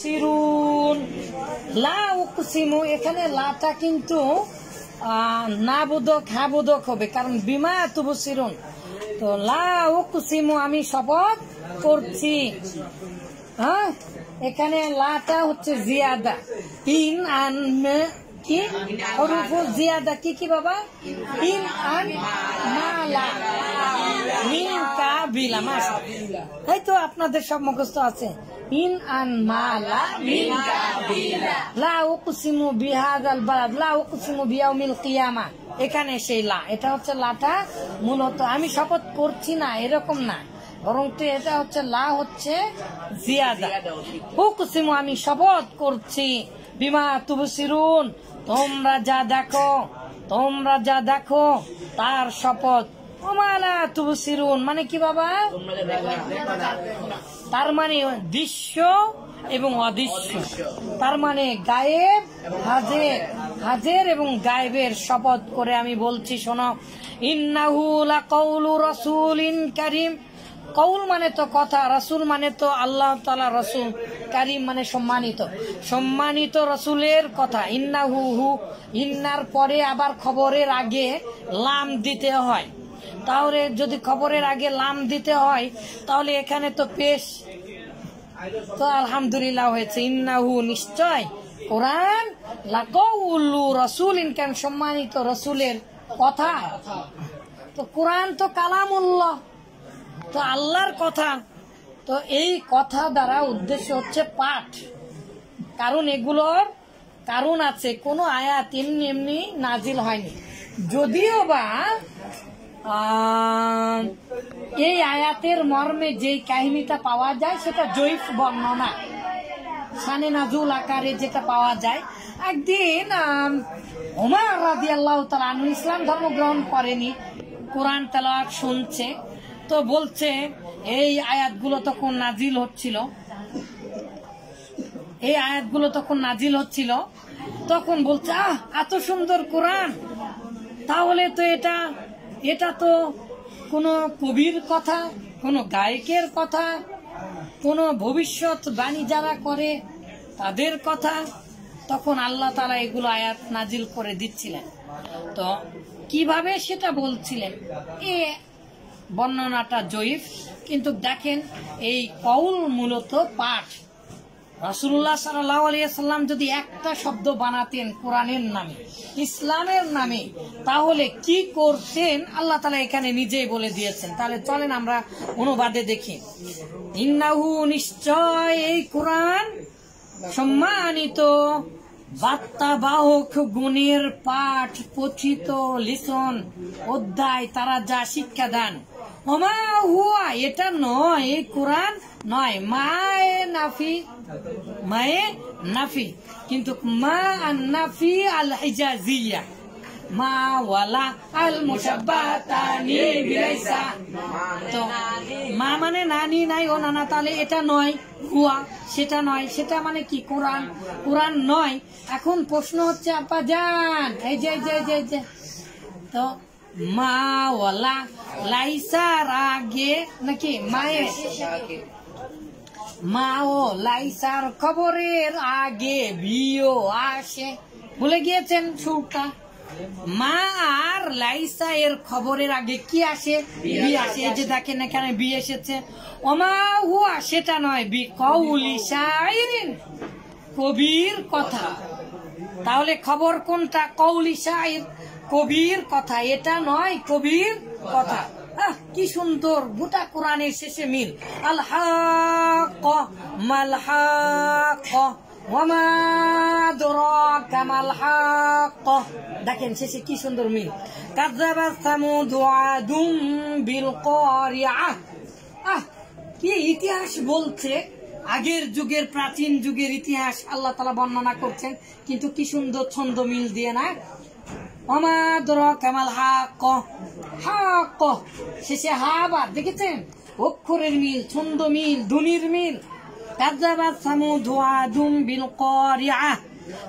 তুবসিরুন। লা উকসিমু, এখানে লাটা কিন্তু না বোধক হ্যাঁ বোধক হবে, কারণ বিমা তুবসিরুন। তো লা উকসিমু, আমি শপথ করছি। হ্যাঁ, এখানে লাটা হচ্ছে জিয়াদা। ইন আন কি হরফ জিয়াদা কি কি বাবা? ইন আন মালা মিনকা বিলা। মাশাআল্লাহ, এই তো আপনাদের সব মুখস্থ আছে। ইন আন মালা মিনকা বিলা, লা উকসিমু বিহাযাল বালাদ, লা উকসিমু বিয়াউমিল কিয়ামা। এখানে সেই লা, এটা হচ্ছে লাটা মূলত আমি শপথ করছি না এরকম না, বরং তো এটা হচ্ছে লা হচ্ছে জিয়াদা। উকসিমু, আমি শপথ করছি, বিমা তুবসিরুন, তোমরা যা দেখো, তোমরা যা দেখো তার শপথ। ওমালা তুবসিরুন মানে কি বাবা? তার মানে দৃশ্য এবং অদৃশ্য, তার মানে গায়েব হাজের, হাজের এবং গায়েবের শপথ করে আমি বলছি, শোনো। ইন্নাহু লাকাউলু রাসূলিন কারীম, কৌল মানে তো কথা, রাসূল মানে তো আল্লাহ তাআলা রাসূল, কারীম মানে সম্মানিত, সম্মানিত রাসূলের কথা। ইন্নাহু হু, ইন্নার পরে আবার খবরের আগে লাম দিতে হয়, তাহলে যদি খবরের আগে লাম দিতে হয় তাহলে এখানে তো পেশ, তো আলহামদুলিল্লাহ হয়েছে। ইন্নাহু নিশ্চয় কোরআন, লাকাউলু রাসূলিন কারীম সম্মানিত রাসূলের কথা। তো কোরআন তো কালামুল্লাহ, তো আল্লাহর কথা। তো এই কথা দ্বারা উদ্দেশ্য হচ্ছে পাঠ, কারণ এগুলোর কারণ আছে, কোনো আয়াত এমনি এমনি নাজিল হয়নি। যদিও বা এই আয়াতের মর্মে যেই কাহিনীটা পাওয়া যায় সেটা জয়ীফ বর্ণনা, শানে নাজুল আকারে যেটা পাওয়া যায়। একদিন ওমর রাদিয়াল্লাহু তাআলা আনহু ইসলাম ধর্ম গ্রহণ করেনি, কোরআন তেলাওয়াত শুনছে, তো বলছে এই আয়াতগুলো তখন নাজিল হচ্ছিল, এই আয়াতগুলো তখন নাজিল হচ্ছিল, তখন বলছে এত সুন্দর কোরআন, তাহলে তো এটা তো কোনো কবির কথা, কোনো গায়কের কথা, কোনো ভবিষ্যৎ বাণী যারা করে তাদের কথা। তখন আল্লাহ তাআলা এগুলো আয়াত নাজিল করে দিচ্ছিলেন। তো কিভাবে সেটা বলছিলেন, এ বর্ণনাটা জয়ীফ, কিন্তু দেখেন এই কওল মূলত পাঠ। রাসূলুল্লাহ সাল্লাল্লাহু আলাইহি ওয়াসাল্লাম যদি একটা শব্দ বানাতেন কোরআনের নামে, ইসলামের নামে, তাহলে কি করতেন আল্লাহ তাআলা এখানে নিজেই বলে দিয়েছেন। তাহলে চলেন আমরা অনুবাদে দেখি। ইন্নাহু নিশ্চয় এই কোরআন সম্মানিত, বার্তাবাহক গুণের পাঠ, পঠিত, লিসন, অধ্যায়, তারা যা শিক্ষা দান। ওমা হুয়া, এটা নয়, এই কোরআন নয়, মায়ে নাফি, মায়ে নাফি, কিন্তু মা আন নাফি আল হিজাজিয়া, মা ওয়ালা আল মুশাব্বাতানি বিলাইসা। তো মা মানে নানি নাই ও নানা, তাহলে এটা নয়, হুয়া সেটা নয়, সেটা মানে কি কোরআন, কোরআন নয়। এখন প্রশ্ন হচ্ছে আপা জান, এই যে তো মা ওয়ালা লাইসার আগে নাকি মায়ে, মা ও লাইসার খবরের আগে বিও আসে, ভুলে গিয়েছেন সুরটা। মা আর লাইসা এর খবরের আগে কি আসে? বি আসে। এই যে দেখেন এখানে বি এসেছে। ওমা হুয়া সেটা নয়, বি কওলি শাইরিন, কবির কথা। তাহলে খবর কোনটা? কওলি শাইর, কবির কথা, এটা নয় কবির কথা। কি সুন্দর, গোটা কোরআনের শেষে মিল। আল হাক্ক মাল হাক্ক ওয়ামা আদরাকা মাল হাক্ক, দেখেন শেষে কি সুন্দর মিল। কাযাবাত সামুদ আদুম বিল কারিআহ, কি ইতিহাস বলছে, আগের যুগের, প্রাচীন যুগের ইতিহাস আল্লাহ তাআলা বর্ণনা করছেন, কিন্তু কি সুন্দর ছন্দ মিল দিয়ে না। ওয়ামা আদরাকা মাল হাক্ক, হাক্ক শেষে হা বাদ, দেখেছেন অক্ষরের মিল, ছন্দ মিল, ধ্বনির মিল। কাযাবাত সামুদ আদুম বিল কারিআহ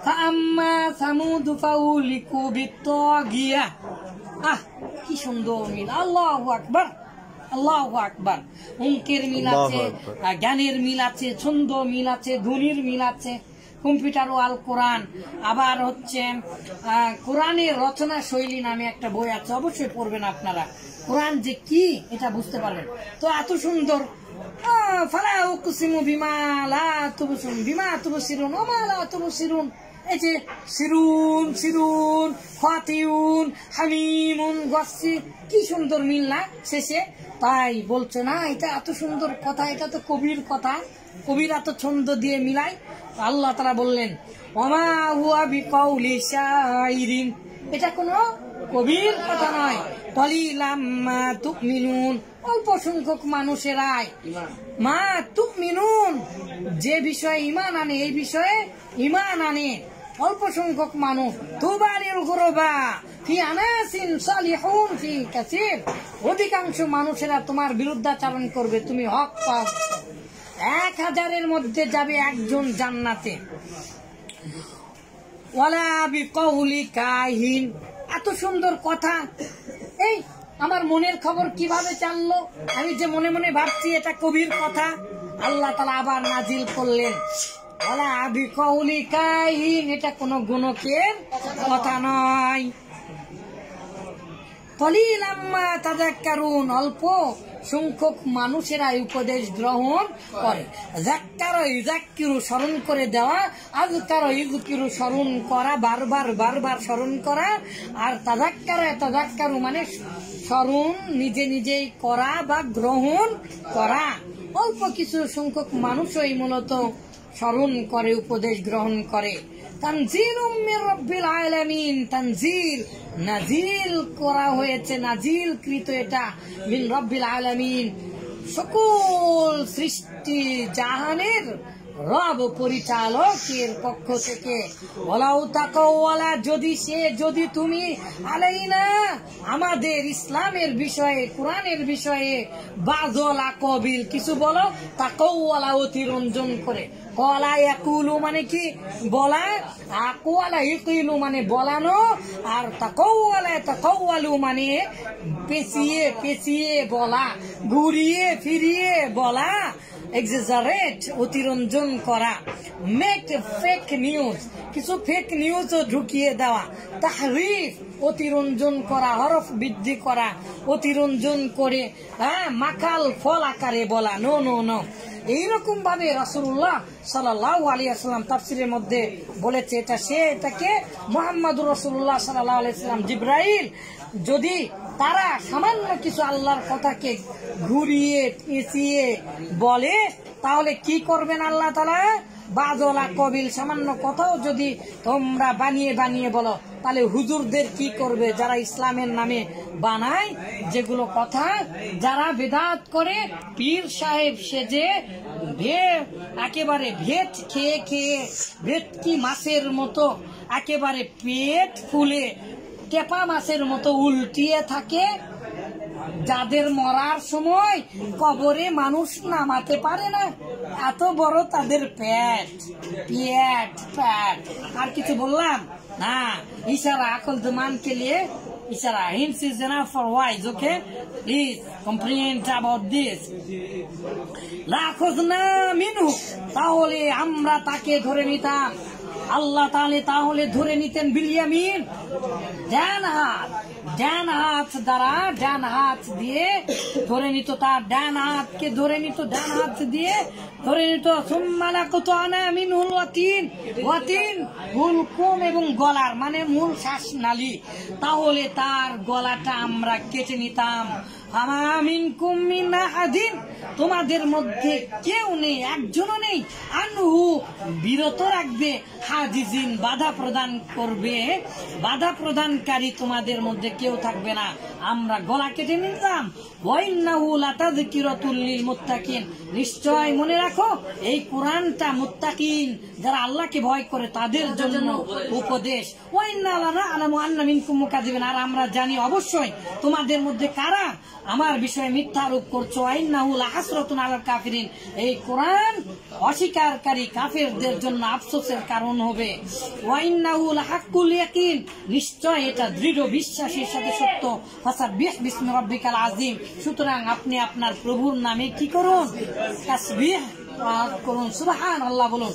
ফাআম্মা সামুদ ফাউলিকু বিত্তাগিয়া। কি সুন্দর মিল, আল্লাহু আকবার। আল্লাহু আকবার। অঙ্কের মিল আছে, জ্ঞানের মিল আছে, ছন্দ মিল আছে, ধ্বনির মিল আছে। কম্পিউটার ও আল কোরআন, আবার হচ্ছে কোরআনের রচনা শৈলী নামে একটা বই আছে, অবশ্যই পড়বেন আপনারা। কোরআন যে কি এটা বুঝতে পারবেন। তো এত সুন্দর ফালা উকসিমু বিমা লা তুবসিরুন বিমা তুবসিরুন ওয়া মা লা তুবসিরুন, এই যে সিরুন সিরুন ফাতিউন হামিমুন গাসসি, কি সুন্দর মিল না শেষে। তাই বলছো না এটা এত সুন্দর কথা, এটা তো কবির কথা, কবির এত ছন্দ দিয়ে মিলাই। আল্লাহ তাআলা বললেন ওমা হুয়া বিকাউলি শাইরিন, এটা কোনো কবির কথা নয়। কলিলাম মা তুমিনুন, অল্প সংখ্যক মানুষেরাই মা তুমিনুন, যে বিষয়ে ঈমান আনে, এই বিষয়ে ঈমান আনে অল্প সংখ্যক মানুষ। তুবারিল গুরবা ফি আনাসিন সালিহুন ফি কাসীর, অধিকাংশ মানুষেরা তোমার বিরুদ্ধাচরণ করবে, তুমি হক পাও। 1000-এর মধ্যে যাবে একজন জান্নাতে। ওয়ালা বিকাউলি কাহিন, এত সুন্দর কথা। এই আমার মনের খবর কিভাবে জানলো? আমি যে মনে মনে ভাবছি এটা কবির কথা, আল্লাহ তাআলা আবার নাজিল করলেন ওয়ালা বিকাউলি কাহিন, এটা কোনো গুণকের কথা নয়। কলিলাম মা তাযাক্কারুন, অল্প সংখ্যক মানুষেরা উপদেশ গ্রহণ করে। যাক্কারা ইযাক্কিরু, স্মরণ করে দেওয়া, আযকারা ইযকিরু, স্মরণ করা, বারবার বারবার স্মরণ করা। আর তাযাক্কারু মানে স্মরণ নিজে নিজেই করা বা গ্রহণ করা। অল্প কিছু সংখ্যক মানুষই মূলত স্মরণ করে, উপদেশ গ্রহণ করে। তানজিলুম মির রাব্বিল আলামিন, তানজিল নাজিল করা হয়েছে, নাজিল কৃত এটা মিন রাব্বিল আলামিন, সকল সৃষ্টি জাহানের রব পরিচালকের পক্ষ থেকে। ওয়ালাউ তাকাওয়ালা, যদি তুমি আলাইনা, আমাদের ইসলামের বিষয়ে, কোরআনের বিষয়ে, বাযল আকবিল, কিছু বলো, তাকাওয়ালা অতিরঞ্জন করে। কলা ইয়াকুলু মানে কি বলা, আকওয়ালা ইয়াকুলু মানে বলানো, আর তাকাওয়ালু মানে পেঁচিয়ে পেঁচিয়ে বলা, ঘুরিয়ে ফিরিয়ে বলা, এক্সাজারেট অতিরঞ্জন করা। মেক ফেক নিউজ, কিছু ফেক নিউজও ঢুকিয়ে দেওয়া। তাহরিফ অতিরঞ্জন করা, হরফ বৃদ্ধি করা, অতিরঞ্জন করে মাকাল ফল আকারে বলা। নো নো নো, এইরকম ভাবে রাসূলুল্লাহ সাল্লাল্লাহু আলাইহি ওয়াসাল্লাম তাফসীরের মধ্যে বলেছে। এটা সে এটাকে মুহাম্মদুর রাসূলুল্লাহ সাল্লাল্লাহু আলাইহি ওয়াসাল্লাম জিবরাইল যদি তারা সামান্য কিছু আল্লাহর কথাকে ঘুরিয়ে পেঁচিয়ে বলে, তাহলে কি করবেন আল্লাহ তাআলা? বাজলা কবিল, সামান্য কথাও যদি তোমরা বানিয়ে বানিয়ে বলো, তাহলে হুজুরদের কি করবে? যারা ইসলামের নামে বানায় যেগুলো কথা, যারা বেদাত করে, পীর সাহেব সেজে একেবারে ভেট খেয়ে খেয়ে ভেটকি মাছের মতো একেবারে পেট ফুলে টেপা মাছের মতো উল্টিয়ে থাকে, যাদের মরার সময় কবরে মানুষ নামাতে পারে না, এত বড় তাদের পেট পেট পেট। আর কিছু বললাম না, ইশারা আকল দুমান কে লিয়ে ইশারা, hints is enough for wise, okay? Please comprehend about this. লাখুযনা মিনহু, তাহলে আমরা তাকে ধরে নিতাম। আল্লাহ তাহলে ধরে নিতেন বিলিয়ামিন, ডান হাত দ্বারা, ডান হাত দিয়ে ধরে নিত, তার ডান হাতকে ধরে নিত, ডান হাত দিয়ে ধরে নিত। সুম্মা লাকুতআনা মিনহুল ওয়াতিন, ওয়াতিন হুলকুম এবং গলার মানে মূল শ্বাসনালী, তাহলে তার গলাটা আমরা কেটে নিতাম। আমা মিনকুম মিন আহাদিন, তোমাদের মধ্যে কেউ নেই, একজনও নেই, আনহু বিরত রাখবে, হাজিজিন বাধা প্রদান করবে, বাধা প্রদানকারী তোমাদের মধ্যে কেউ থাকবে না, আমরা গলা কেটে নিতাম। ওয়াইন্নাহু লাতাযকিরাতুল লিল মুত্তাকিন, নিশ্চয় মনে রাখো এই কোরআনটা মুত্তাকিন, যারা আল্লাহকে ভয় করে তাদের জন্য উপদেশ। ওয়াইন্না লানা'লামু আন্না মিনকুম মুকাযযিবিন, আর আমরা জানি অবশ্যই তোমাদের মধ্যে কারা আমার বিষয়ে মিথ্যা আরোপ করছো। ওয়াইন্নাহু লাহাসরাতুন আলাল কাফিরিন, এই কোরআন অস্বীকারী কাফেরদের জন্য আফসোসের কারণ হবে। ওয়াইন্নাহু লাহাক্কুল ইয়াকিন, নিশ্চয় এটা দৃঢ় বিশ্বাসের সাথে সত্য। ফাসাব্বিহ বিসমি রাব্বিকাল আযীম, সুতরাং আপনি আপনার প্রভুর নামে কি করুন? তাসবিহ করুন, সুবহানাল্লাহ বলুন।